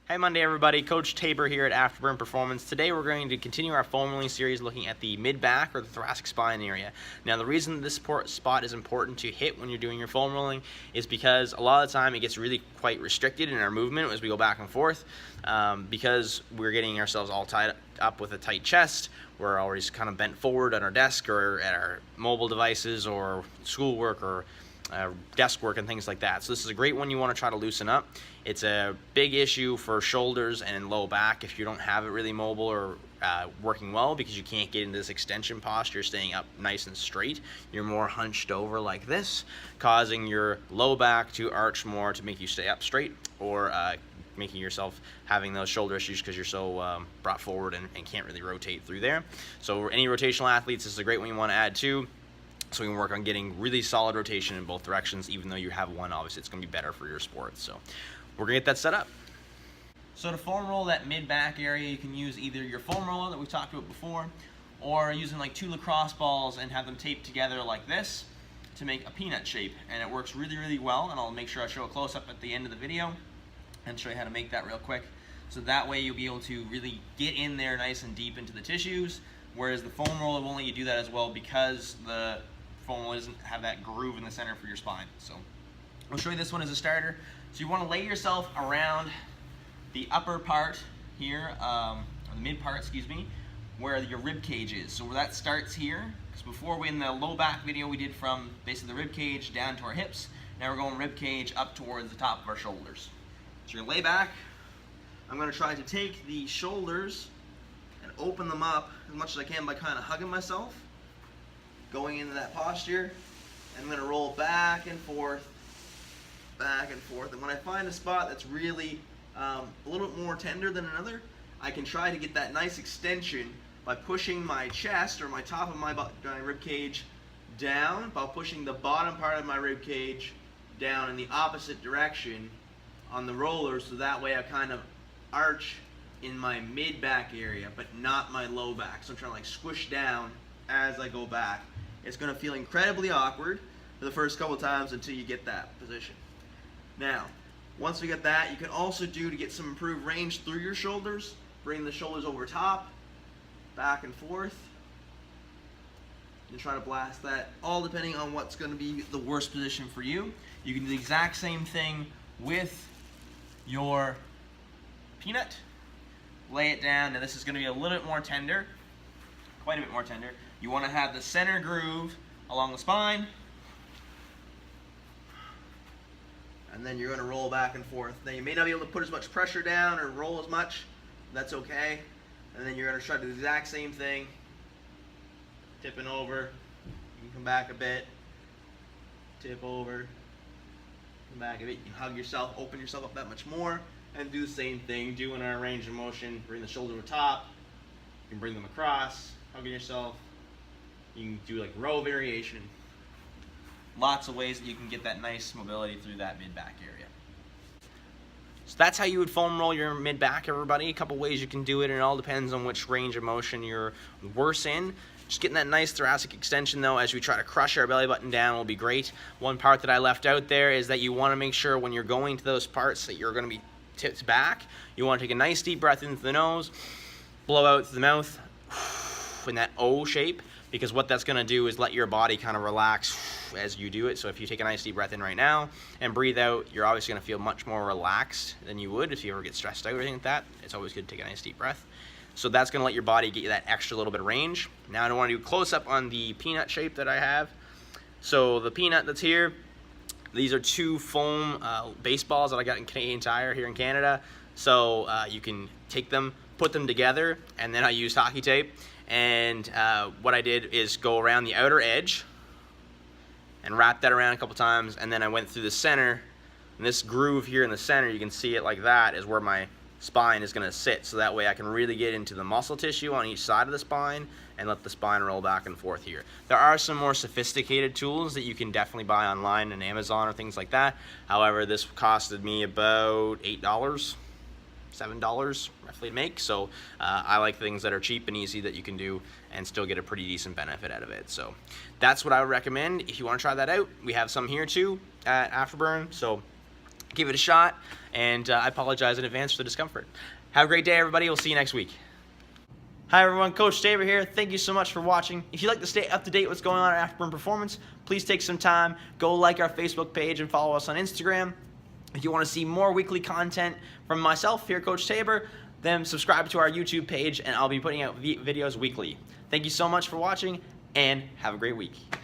Hi Monday everybody, Coach Tabor here at Afterburn Performance. Today we're going to continue our foam rolling series looking at the mid-back or the thoracic spine area. Now the reason this spot is important to hit when you're doing your foam rolling is because a lot of the time it gets really quite restricted in our movement as we go back and forth because we're getting ourselves all tied up with a tight chest. We're always kind of bent forward on our desk or at our mobile devices or schoolwork or desk work and things like that. So this is a great one you want to try to loosen up. It's a big issue for shoulders and low back if you don't have it really mobile or working well, because you can't get into this extension posture, staying up nice and straight. You're more hunched over like this, causing your low back to arch more to make you stay up straight, or making yourself having those shoulder issues because you're so brought forward and can't really rotate through there. So any rotational athletes, this is a great one you want to add too. So we can work on getting really solid rotation in both directions. Even though you have one, obviously it's going to be better for your sport. So we're going to get that set up. So to foam roll that mid-back area, you can use either your foam roller that we talked about before, or using like 2 lacrosse balls and have them taped together like this to make a peanut shape. And it works really, really well. And I'll make sure I show a close-up at the end of the video and show you how to make that real quick. So that way you'll be able to really get in there nice and deep into the tissues, whereas the foam roller won't let you do that as well because the foam roller doesn't have that groove in the center for your spine. So I'll show you this one as a starter. So you want to lay yourself around the upper part here, or the mid part, excuse me, where your rib cage is. So where that starts here, because before in the low back video we did from basically the rib cage down to our hips. Now we're going rib cage up towards the top of our shoulders. So you're gonna lay back. I'm gonna try to take the shoulders and open them up as much as I can by kind of hugging myself, going into that posture. I'm gonna roll back and forth, and when I find a spot that's really a little bit more tender than another, I can try to get that nice extension by pushing my chest or my top of my rib cage down, by pushing the bottom part of my rib cage down in the opposite direction on the roller, so that way I kind of arch in my mid-back area, but not my low back. So I'm trying to like squish down as I go back. It's going to feel incredibly awkward for the first couple times until you get that position. Now, once we get that, you can also do, to get some improved range through your shoulders, bring the shoulders over top, back and forth, and try to blast that, all depending on what's going to be the worst position for you. You can do the exact same thing with your peanut. Lay it down. Now this is going to be a little bit more tender, quite a bit more tender. You want to have the center groove along the spine, and then you're going to roll back and forth. Now you may not be able to put as much pressure down or roll as much. That's okay. And then you're going to try to do the exact same thing, tipping over. You can come back a bit, tip over, come back a bit. You can hug yourself, open yourself up that much more, and do the same thing. Doing our range of motion, bring the shoulder to top. You can bring them across, hugging yourself. You can do like row variation. Lots of ways that you can get that nice mobility through that mid-back area. So that's how you would foam roll your mid-back, everybody. A couple ways you can do it, and it all depends on which range of motion you're worse in. Just getting that nice thoracic extension though as we try to crush our belly button down will be great. One part that I left out there is that you want to make sure when you're going to those parts that you're going to be tipped back, you want to take a nice deep breath into the nose, blow out through the mouth in that O shape, because what that's going to do is let your body kind of relax as you do it. So if you take a nice deep breath in right now and breathe out, you're obviously going to feel much more relaxed than you would if you ever get stressed out or anything like that. It's always good to take a nice deep breath. So that's going to let your body get you that extra little bit of range. Now I want to do a close-up on the peanut shape that I have. So the peanut that's here, these are 2 foam baseballs that I got in Canadian Tire here in Canada. So you can take them, put them together, and then I used hockey tape. And what I did is go around the outer edge and wrap that around a couple times, and then I went through the center. And this groove here in the center, you can see it like that, is where my spine is going to sit. So that way I can really get into the muscle tissue on each side of the spine and let the spine roll back and forth here. There are some more sophisticated tools that you can definitely buy online on Amazon or things like that. However, this costed me about $8. $7 roughly to make. So I like things that are cheap and easy that you can do and still get a pretty decent benefit out of it. So that's what I would recommend. If you want to try that out, we have some here too at Afterburn. So give it a shot, and I apologize in advance for the discomfort. Have a great day, everybody. We'll see you next week. Hi everyone, Coach Tabor here. Thank you so much for watching. If you'd like to stay up to date with what's going on at Afterburn Performance, please take some time, go like our Facebook page and follow us on Instagram. If you want to see more weekly content from myself here, Coach Tabor, then subscribe to our YouTube page and I'll be putting out videos weekly. Thank you so much for watching and have a great week.